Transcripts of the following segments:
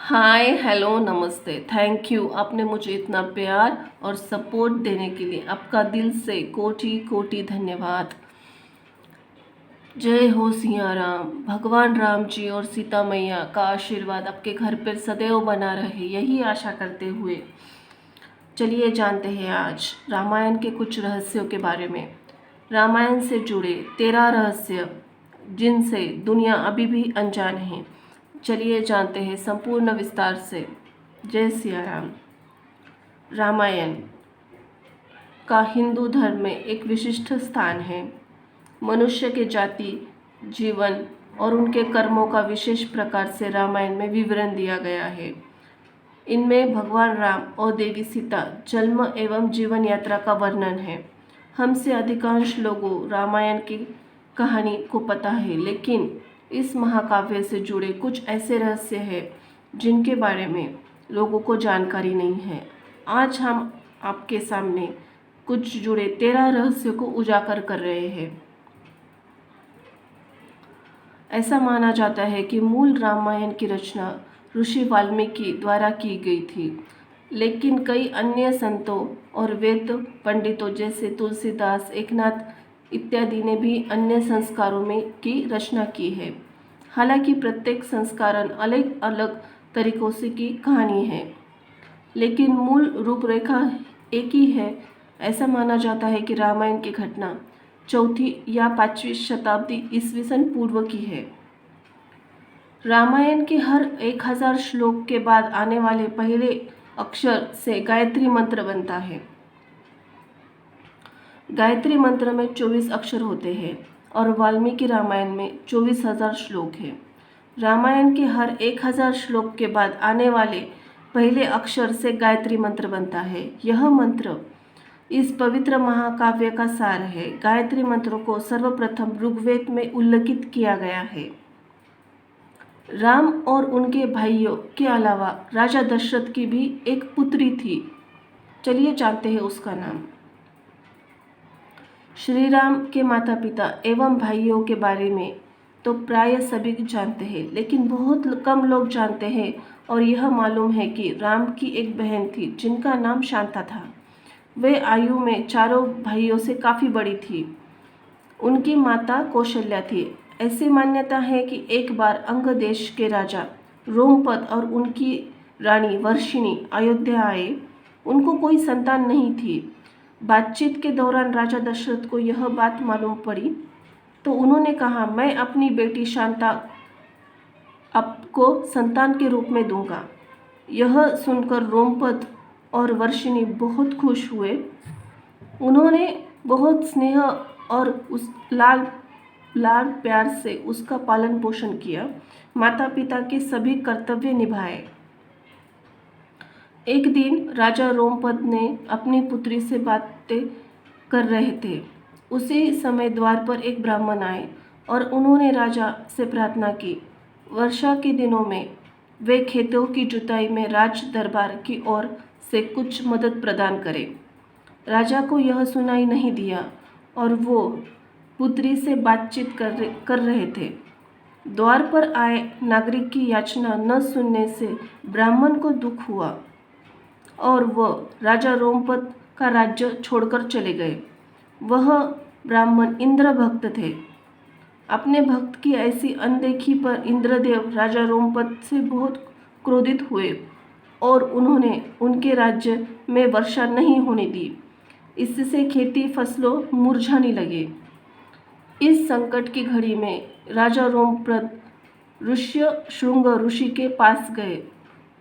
Hi hello नमस्ते। Thank you आपने मुझे इतना प्यार और सपोर्ट देने के लिए आपका दिल से कोटि कोटि धन्यवाद। जय हो सिया राम। भगवान राम जी और सीता मैया का आशीर्वाद आपके घर पर सदैव बना रहे, यही आशा करते हुए चलिए जानते हैं आज रामायण के कुछ रहस्यों के बारे में। रामायण से जुड़े 13 रहस्य जिनसे दुनिया अभी भी अनजान है। चलिए जानते हैं संपूर्ण विस्तार से। जय सिया राम। रामायण का हिंदू धर्म में एक विशिष्ट स्थान है। मनुष्य के जाति, जीवन और उनके कर्मों का विशेष प्रकार से रामायण में विवरण दिया गया है। इनमें भगवान राम और देवी सीता जन्म एवं जीवन यात्रा का वर्णन है। हमसे अधिकांश लोगों रामायण की कहानी को पता है, लेकिन इस महाकाव्य से जुड़े कुछ ऐसे रहस्य हैं जिनके बारे में लोगों को जानकारी नहीं है। आज हम आपके सामने कुछ जुड़े 13 रहस्यों को उजागर कर रहे हैं। ऐसा माना जाता है कि मूल रामायण की रचना ऋषि वाल्मीकि द्वारा की गई थी, लेकिन कई अन्य संतों और वेद पंडितों जैसे तुलसीदास, एकनाथ इत्यादि ने भी अन्य संस्कारों में की रचना की है। हालांकि प्रत्येक संस्करण अलग अलग तरीकों से की कहानी है, लेकिन मूल रूपरेखा एक ही है। ऐसा माना जाता है कि रामायण की घटना 4वीं या 5वीं शताब्दी ईस्वी सन पूर्व की है। रामायण के हर 1000 श्लोक के बाद आने वाले पहले अक्षर से गायत्री मंत्र बनता है। गायत्री मंत्र में 24 अक्षर होते हैं और वाल्मीकि रामायण में 24,000 श्लोक हैं। रामायण के हर 1000 श्लोक के बाद आने वाले पहले अक्षर से गायत्री मंत्र बनता है। यह मंत्र इस पवित्र महाकाव्य का सार है। गायत्री मंत्र को सर्वप्रथम ऋग्वेद में उल्लेखित किया गया है। राम और उनके भाइयों के अलावा राजा दशरथ की भी एक पुत्री थी। चलिए जानते हैं उसका नाम। श्री राम के माता पिता एवं भाइयों के बारे में तो प्राय सभी जानते हैं, लेकिन बहुत कम लोग जानते हैं और यह मालूम है कि राम की एक बहन थी जिनका नाम शांता था। वे आयु में चारों भाइयों से काफ़ी बड़ी थी। उनकी माता कौशल्या थी। ऐसी मान्यता है कि एक बार अंग देश के राजा रोमपद और उनकी रानी वर्षिणी अयोध्या आए। उनको कोई संतान नहीं थी। बातचीत के दौरान राजा दशरथ को यह बात मालूम पड़ी, तो उन्होंने कहा, मैं अपनी बेटी शांता आपको संतान के रूप में दूंगा। यह सुनकर रोमपद और वर्षिणी बहुत खुश हुए। उन्होंने बहुत स्नेह और उस लाल प्यार से उसका पालन पोषण किया, माता पिता के सभी कर्तव्य निभाए। एक दिन राजा रोमपद ने अपनी पुत्री से बातें कर रहे थे। उसी समय द्वार पर एक ब्राह्मण आए और उन्होंने राजा से प्रार्थना की। वर्षा के दिनों में वे खेतों की जुताई में राज दरबार की ओर से कुछ मदद प्रदान करें। राजा को यह सुनाई नहीं दिया और वो पुत्री से बातचीत कर रहे थे। द्वार पर आए नागरिक की याचना न सुनने से ब्राह्मण को दुख हुआ और वह राजा रोमपद का राज्य छोड़कर चले गए। वह ब्राह्मण इंद्र भक्त थे। अपने भक्त की ऐसी अनदेखी पर इंद्रदेव राजा रोमपद से बहुत क्रोधित हुए और उन्होंने उनके राज्य में वर्षा नहीं होने दी। इससे खेती फसलों मुरझाने लगे। इस संकट की घड़ी में राजा रोमपद ऋष्यशृंग ऋषि के पास गए।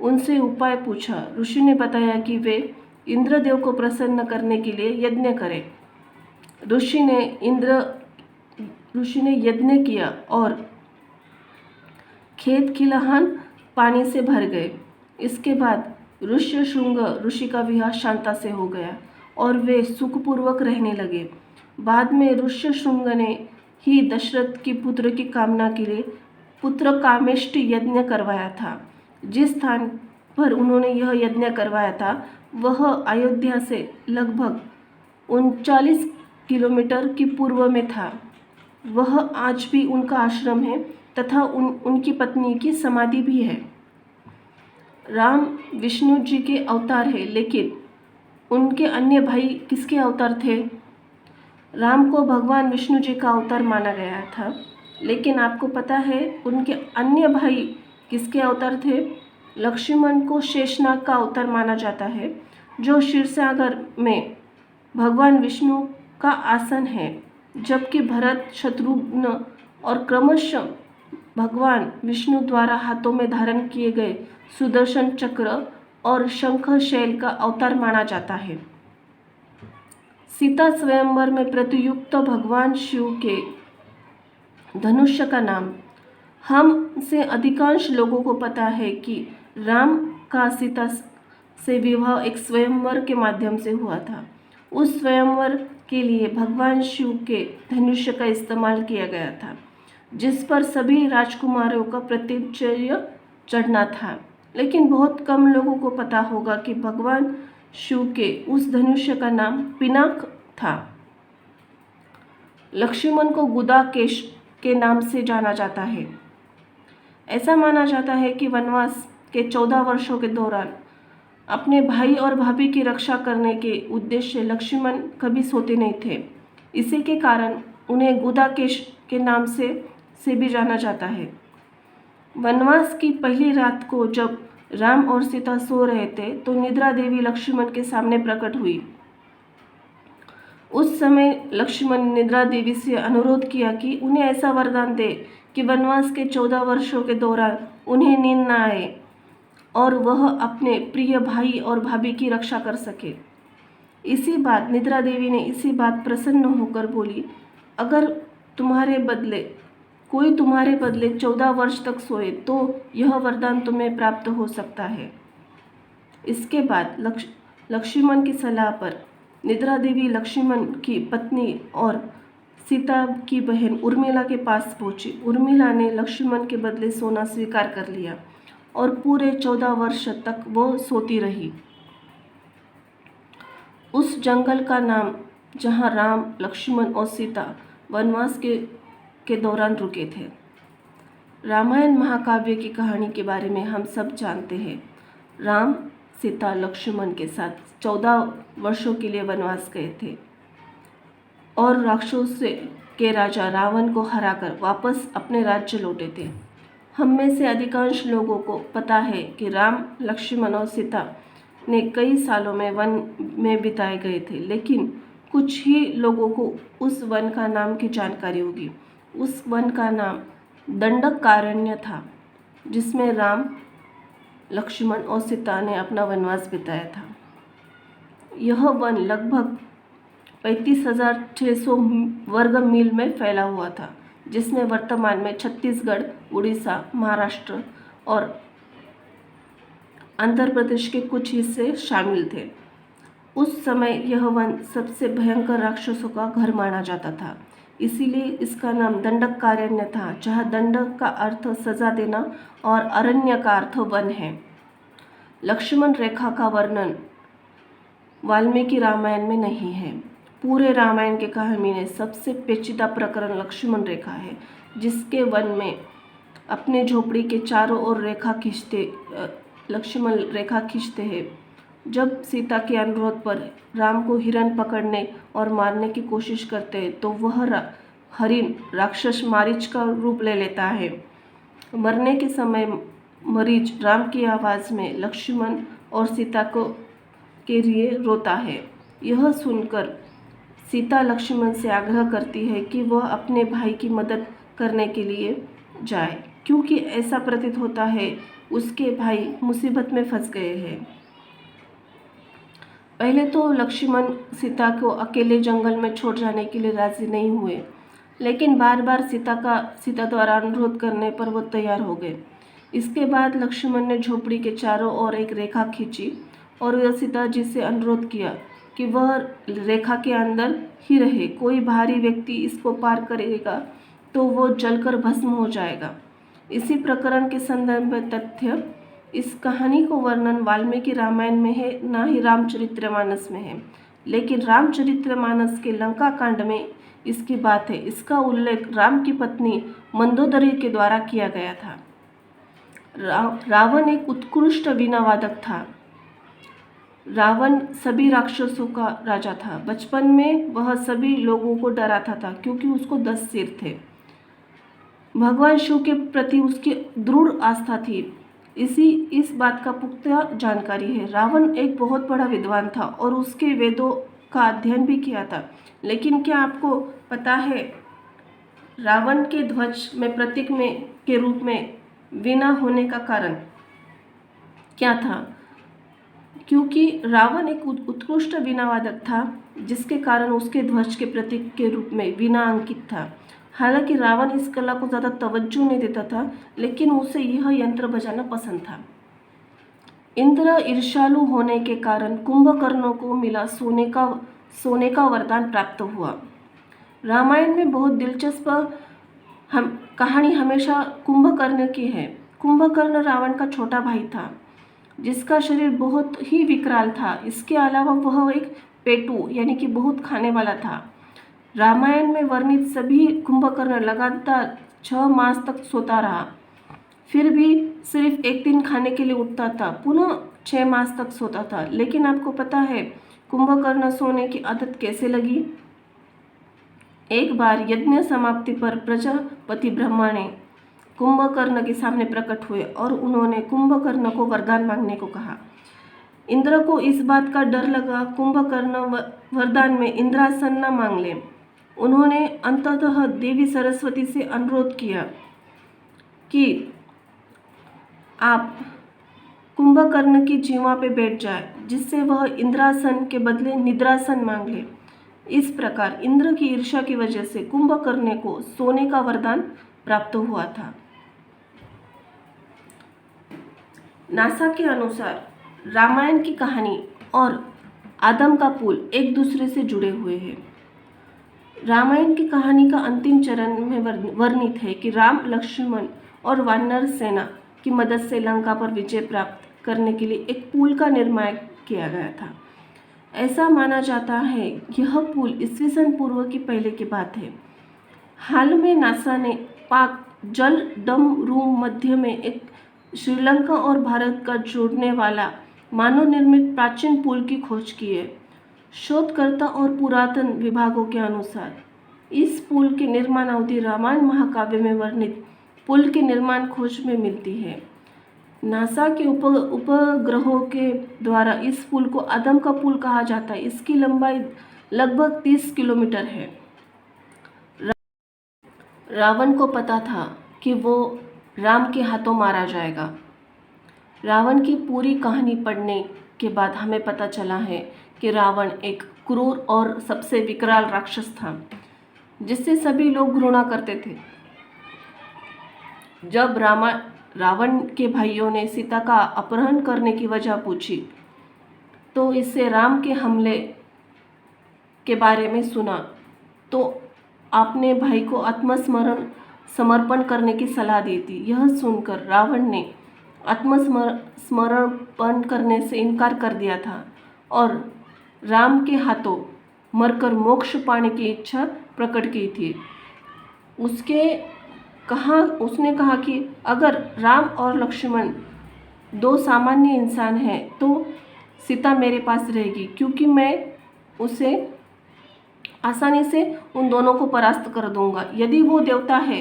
उनसे उपाय पूछा। ऋषि ने बताया कि वे इंद्रदेव को प्रसन्न करने के लिए यज्ञ करें। ऋषि ने यज्ञ किया और खेत खलिहान पानी से भर गए। इसके बाद ऋष्यशृंग ऋषि का विवाह शांता से हो गया और वे सुखपूर्वक रहने लगे। बाद में ऋष्यशृंग ने ही दशरथ की पुत्र की कामना के लिए पुत्र कामेष्टि यज्ञ करवाया था। जिस स्थान पर उन्होंने यह यज्ञ करवाया था वह अयोध्या से लगभग 39 किलोमीटर की पूर्व में था। वह आज भी उनका आश्रम है तथा उनकी पत्नी की समाधि भी है। राम विष्णु जी के अवतार है, लेकिन उनके अन्य भाई किसके अवतार थे? राम को भगवान विष्णु जी का अवतार माना गया था, लेकिन आपको पता है उनके अन्य भाई किसके अवतार थे? लक्ष्मण को शेषनाग का अवतार माना जाता है, जो क्षीरसागर में भगवान विष्णु का आसन है, जबकि भरत, शत्रुघ्न और क्रमशः भगवान विष्णु द्वारा हाथों में धारण किए गए सुदर्शन चक्र और शंख शैल का अवतार माना जाता है। सीता स्वयंवर में प्रतियुक्त भगवान शिव के धनुष्य का नाम। हम से अधिकांश लोगों को पता है कि राम का सीता से विवाह एक स्वयंवर के माध्यम से हुआ था। उस स्वयंवर के लिए भगवान शिव के धनुष्य का इस्तेमाल किया गया था, जिस पर सभी राजकुमारों का प्रतिच्छय चढ़ना था। लेकिन बहुत कम लोगों को पता होगा कि भगवान शिव के उस धनुष्य का नाम पिनाक था। लक्ष्मण को गुदाकेश के नाम से जाना जाता है। ऐसा माना जाता है कि वनवास के 14 वर्षों के दौरान अपने भाई और भाभी की रक्षा करने के उद्देश्य लक्ष्मण कभी सोते नहीं थे। इसी के कारण उन्हें गुदाकेश के नाम से भी जाना जाता है। वनवास की पहली रात को जब राम और सीता सो रहे थे, तो निद्रा देवी लक्ष्मण के सामने प्रकट हुई। उस समय लक्ष्मण ने निद्रा देवी से अनुरोध किया कि उन्हें ऐसा वरदान दे कि वनवास के 14 वर्षों के दौरान उन्हें नींद न आए और वह अपने प्रिय भाई और भाभी की रक्षा कर सके। इसी बात निद्रा देवी ने इसी बात प्रसन्न होकर बोली, अगर कोई तुम्हारे बदले 14 वर्ष तक सोए तो यह वरदान तुम्हें प्राप्त हो सकता है। इसके बाद लक्ष्मण की सलाह पर निद्रा देवी लक्ष्मण की पत्नी और सीता की बहन उर्मिला के पास पहुंची। उर्मिला ने लक्ष्मण के बदले सोना स्वीकार कर लिया और पूरे 14 वर्ष तक वो सोती रही। उस जंगल का नाम जहाँ राम, लक्ष्मण और सीता वनवास के दौरान रुके थे। रामायण महाकाव्य की कहानी के बारे में हम सब जानते हैं। राम, सीता, लक्ष्मण के साथ 14 वर्षों के लिए वनवास गए थे और राक्षसों के राजा रावण को हराकर वापस अपने राज्य लौटे थे। हम में से अधिकांश लोगों को पता है कि राम, लक्ष्मण और सीता ने कई सालों में वन में बिताए गए थे, लेकिन कुछ ही लोगों को उस वन का नाम की जानकारी होगी। उस वन का नाम दंडकारण्य था, जिसमें राम, लक्ष्मण और सीता ने अपना वनवास बिताया था। यह वन लगभग 35,600 वर्ग मील में फैला हुआ था, जिसमें वर्तमान में छत्तीसगढ़, उड़ीसा, महाराष्ट्र और आंध्र प्रदेश के कुछ हिस्से शामिल थे। उस समय यह वन सबसे भयंकर राक्षसों का घर माना जाता था, इसीलिए इसका नाम दंडकारण्य था, जहाँ दंडक का अर्थ सजा देना और अरण्य का अर्थ वन है। लक्ष्मण रेखा का वर्णन वाल्मीकि रामायण में नहीं है। पूरे रामायण के कहानी में सबसे पेचीदा प्रकरण लक्ष्मण रेखा है, जिसके वन में अपने झोपड़ी के चारों ओर लक्ष्मण रेखा खींचते हैं। जब सीता के अनुरोध पर राम को हिरण पकड़ने और मारने की कोशिश करते हैं, तो वह हरिण राक्षस मारीच का रूप ले लेता है। मरने के समय मरीच राम की आवाज़ में लक्ष्मण और सीता के लिए रोता है। यह सुनकर सीता लक्ष्मण से आग्रह करती है कि वह अपने भाई की मदद करने के लिए जाए, क्योंकि ऐसा प्रतीत होता है उसके भाई मुसीबत में फंस गए हैं। पहले तो लक्ष्मण सीता को अकेले जंगल में छोड़ जाने के लिए राजी नहीं हुए, लेकिन बार बार सीता द्वारा अनुरोध करने पर वो तैयार हो गए। इसके बाद लक्ष्मण ने झोपड़ी के चारों ओर एक रेखा खींची और वह सीता जी से अनुरोध किया कि वह रेखा के अंदर ही रहे। कोई भारी व्यक्ति इसको पार करेगा तो वो जलकर भस्म हो जाएगा। इसी प्रकरण के संदर्भ में तथ्य इस कहानी को वर्णन वाल्मीकि रामायण में है, ना ही रामचरितमानस में है। लेकिन रामचरितमानस के लंका कांड में इसकी बात है। इसका उल्लेख राम की पत्नी मंदोदरी के द्वारा किया गया था। रावण एक उत्कृष्ट वीणावादक था। रावण सभी राक्षसों का राजा था। बचपन में वह सभी लोगों को डराता था क्योंकि उसको 10 सिर थे। भगवान शिव के प्रति उसकी दृढ़ आस्था थी। इस बात का पुख्ता जानकारी है। रावण एक बहुत बड़ा विद्वान था और उसके वेदों का अध्ययन भी किया था। लेकिन क्या आपको पता है रावण के ध्वज में प्रतीक में के रूप में वीणा होने का कारण क्या था? क्योंकि रावण एक उत्कृष्ट वीणावादक था, जिसके कारण उसके ध्वज के प्रतीक के रूप में वीणा अंकित था। हालांकि रावण इस कला को ज़्यादा तवज्जो नहीं देता था, लेकिन उसे यह यंत्र बजाना पसंद था। इंद्र ईर्ष्यालु होने के कारण कुंभकर्ण को मिला सोने का वरदान प्राप्त हुआ। रामायण में बहुत दिलचस्प कहानी हमेशा कुंभकर्ण की है। कुंभकर्ण रावण का छोटा भाई था, जिसका शरीर बहुत ही विकराल था। इसके अलावा वह एक पेटू यानी कि बहुत खाने वाला था। रामायण में वर्णित सभी कुंभकर्ण लगातार 6 मास तक सोता रहा, फिर भी सिर्फ एक दिन खाने के लिए उठता था, पुनः 6 मास तक सोता था। लेकिन आपको पता है कुंभकर्ण सोने की आदत कैसे लगी? एक बार यज्ञ समाप्ति पर प्रजापति ब्रह्मा ने कुंभकर्ण के सामने प्रकट हुए और उन्होंने कुंभकर्ण को वरदान मांगने को कहा। इंद्र को इस बात का डर लगा कुंभकर्ण वरदान में इंद्रासन न मांग ले। उन्होंने अंततः देवी सरस्वती से अनुरोध किया कि आप कुंभकर्ण की जीवा पे बैठ जाए, जिससे वह इंद्रासन के बदले निद्रासन मांग ले। इस प्रकार इंद्र की ईर्ष्या की वजह से कुंभकर्ण को सोने का वरदान प्राप्त हुआ था। नासा के अनुसार रामायण की कहानी और आदम का पुल एक दूसरे से जुड़े हुए हैं। रामायण की कहानी का अंतिम चरण में वर्णित है कि राम, लक्ष्मण और वानर सेना की मदद से लंका पर विजय प्राप्त करने के लिए एक पुल का निर्माण किया गया था। ऐसा माना जाता है यह पुल ईस्वीसन पूर्व की पहले की बात है। हाल में नासा ने पाक जल डमरूम मध्य में एक श्रीलंका और भारत का जोड़ने वाला मानव निर्मित प्राचीन पुल की खोज की है। शोधकर्ता और पुरातन विभागों के अनुसार इस पुल की निर्माण अवधि रामायण महाकाव्य में वर्णित पुल के निर्माण खोज में मिलती है। नासा के उपग्रहों के द्वारा इस पुल को आदम का पुल कहा जाता है। इसकी लंबाई लगभग 30 किलोमीटर है। रावण को पता था कि वो राम के हाथों मारा जाएगा। रावण की पूरी कहानी पढ़ने के बाद हमें पता चला है कि रावण एक क्रूर और सबसे विकराल राक्षस था, जिससे सभी लोग घृणा करते थे। जब रावण के भाइयों ने सीता का अपहरण करने की वजह पूछी, तो इससे राम के हमले के बारे में सुना, तो आपने भाई को समर्पण करने की सलाह दी थी। यह सुनकर रावण ने आत्मसमर्पण करने से इनकार कर दिया था और राम के हाथों मरकर मोक्ष पाने की इच्छा प्रकट की थी। उसने कहा कि अगर राम और लक्ष्मण 2 सामान्य इंसान हैं तो सीता मेरे पास रहेगी, क्योंकि मैं उसे आसानी से उन दोनों को परास्त कर दूंगा। यदि वो देवता है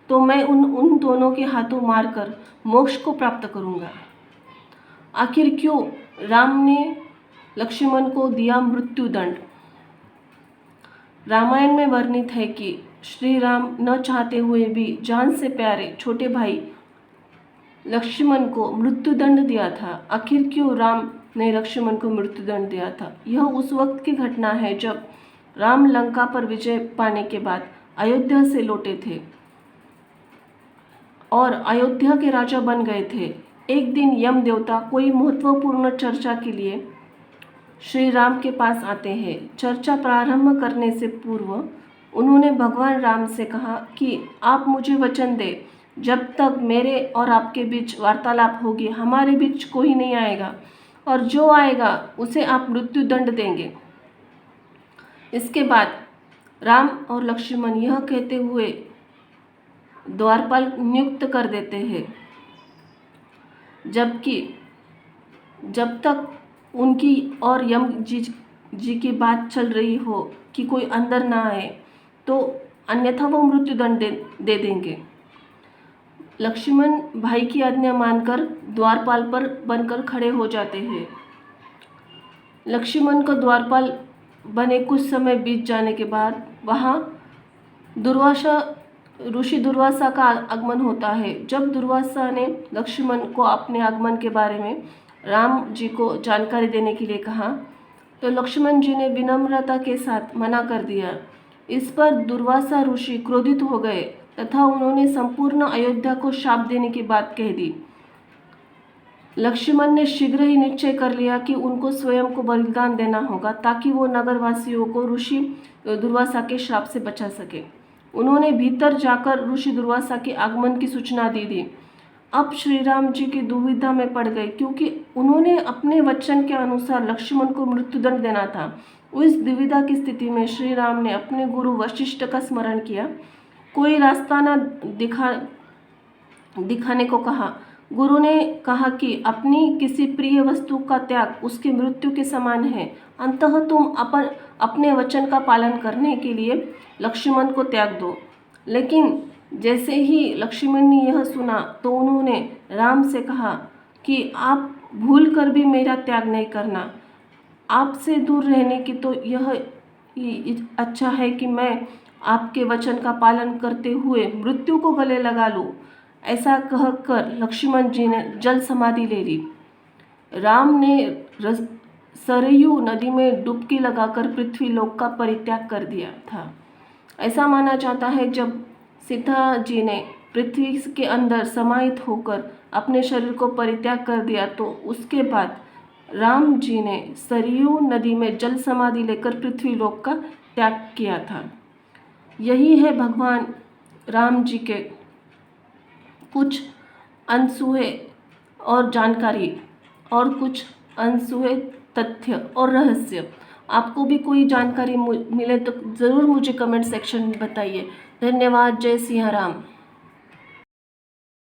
तो मैं उन दोनों के हाथों मारकर मोक्ष को प्राप्त करूंगा। आखिर क्यों राम ने लक्ष्मण को दिया मृत्युदंड? रामायण में वर्णित है कि श्री राम न चाहते हुए भी जान से प्यारे छोटे भाई लक्ष्मण को मृत्युदंड दिया था। आखिर क्यों राम ने लक्ष्मण को मृत्युदंड दिया था? यह उस वक्त की घटना है जब राम लंका पर विजय पाने के बाद अयोध्या से लौटे थे और अयोध्या के राजा बन गए थे। एक दिन यम देवता कोई महत्वपूर्ण चर्चा के लिए श्री राम के पास आते हैं। चर्चा प्रारंभ करने से पूर्व उन्होंने भगवान राम से कहा कि आप मुझे वचन दें, जब तक मेरे और आपके बीच वार्तालाप होगी हमारे बीच कोई नहीं आएगा, और जो आएगा उसे आप मृत्युदंड देंगे। इसके बाद राम और लक्ष्मण यह कहते हुए द्वारपाल नियुक्त कर देते हैं जबकि जब तक उनकी और यम जी की बात चल रही हो कि कोई अंदर ना आए, तो अन्यथा वो मृत्युदंड दे देंगे। लक्ष्मण भाई की आज्ञा मानकर द्वारपाल पर बनकर खड़े हो जाते हैं। लक्ष्मण को द्वारपाल बने कुछ समय बीत जाने के बाद वहाँ ऋषि दुर्वासा का आगमन होता है। जब दुर्वासा ने लक्ष्मण को अपने आगमन के बारे में राम जी को जानकारी देने के लिए कहा, तो लक्ष्मण जी ने विनम्रता के साथ मना कर दिया। इस पर दुर्वासा ऋषि क्रोधित हो गए तथा उन्होंने संपूर्ण अयोध्या को शाप देने की बात कह दी। लक्ष्मण ने शीघ्र ही निश्चय कर लिया कि उनको स्वयं को बलिदान देना होगा ताकि वो नगरवासियों को ऋषि दुर्वासा के श्राप से बचा सके। उन्होंने भीतर जाकर ऋषि दुर्वासा के आगमन की सूचना दे दी। अब श्री राम जी की दुविधा में पड़ गए, क्योंकि उन्होंने अपने वचन के अनुसार लक्ष्मण को मृत्युदंड देना था। उस दुविधा की स्थिति में श्री राम ने अपने गुरु वशिष्ठ का स्मरण किया, कोई रास्ता न दिखाने को कहा। गुरु ने कहा कि अपनी किसी प्रिय वस्तु का त्याग उसकी मृत्यु के समान है, अंततः तुम अपने वचन का पालन करने के लिए लक्ष्मण को त्याग दो। लेकिन जैसे ही लक्ष्मण ने यह सुना तो उन्होंने राम से कहा कि आप भूल कर भी मेरा त्याग नहीं करना। आपसे दूर रहने की तो यह अच्छा है कि मैं आपके वचन का पालन करते हुए मृत्यु को गले लगा लूं। ऐसा कहकर लक्ष्मण जी ने जल समाधि ले ली। राम ने सरयू नदी में डुबकी लगाकर पृथ्वी लोक का परित्याग कर दिया था। ऐसा माना जाता है जब सीता जी ने पृथ्वी के अंदर समाहित होकर अपने शरीर को परित्याग कर दिया, तो उसके बाद राम जी ने सरयू नदी में जल समाधि लेकर पृथ्वी लोक का त्याग किया था। यही है भगवान राम जी के कुछ अनसुए और जानकारी और कुछ अनसुए तथ्य और रहस्य। आपको भी कोई जानकारी मिले तो ज़रूर मुझे कमेंट सेक्शन में बताइए। धन्यवाद। जय सिया राम।